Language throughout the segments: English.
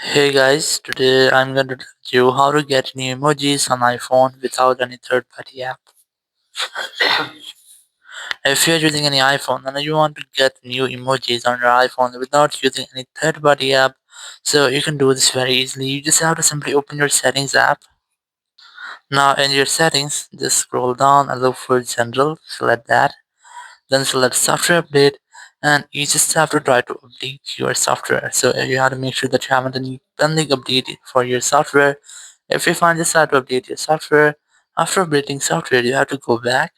Hey guys, today I'm going to tell you how to get new emojis on iPhone without any third-party app. If you're using any iPhone and you want to get new emojis on your iPhone without using any third-party app, so you can do this very easily. You just have to simply open your settings app. Now in your settings, just scroll down and look for general, select that. Then select software update, and you just have to try to update your software. So you have to make sure that you haven't any pending update for your software. If you find this hard to update your software, after updating software you have to go back.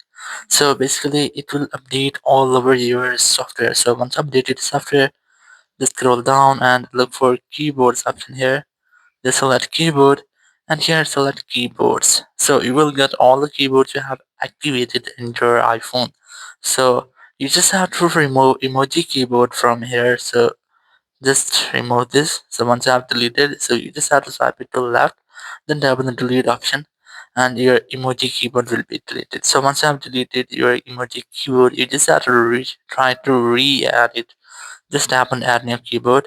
So basically it will update all over your software. So once updated software, just scroll down and look for keyboards option here. Just select keyboard, and here select keyboards. So you will get all the keyboards you have activated in your iPhone. So you just have to remove emoji keyboard from here. So just remove this. So once you have deleted, so you just have to swipe it to the left, then tap on the delete option, and your emoji keyboard will be deleted. So once you have deleted your emoji keyboard, you just have to try to re-add it. Just tap on add new keyboard,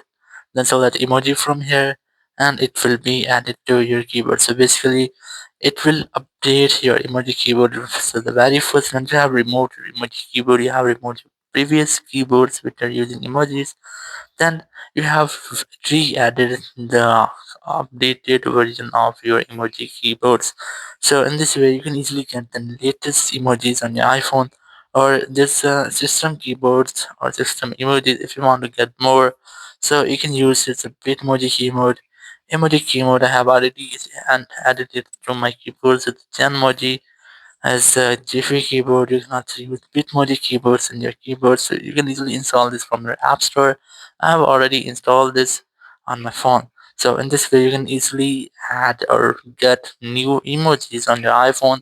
then select emoji from here, and it will be added to your keyboard. So basically it will update your emoji keyboard. So the very first, once you have removed your emoji keyboard, you have removed your previous keyboards which are using emojis, then you have re-added the updated version of your emoji keyboards. So in this way you can easily get the latest emojis on your iPhone, or this system keyboards or system emojis if you want to get more. So you can use this a Bitmoji keyboard. Emoji keyboard I have already and added it to my keyboards with Genmoji. As a Jiffy keyboard, you can also use Bitmoji keyboards in your keyboard, so you can easily install this from your app store. I have already installed this on my phone. So in this way, you can easily add or get new emojis on your iPhone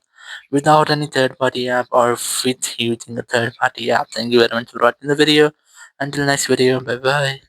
without any third-party app or with using a third-party app. Thank you very much for watching the video. Until next video, bye bye.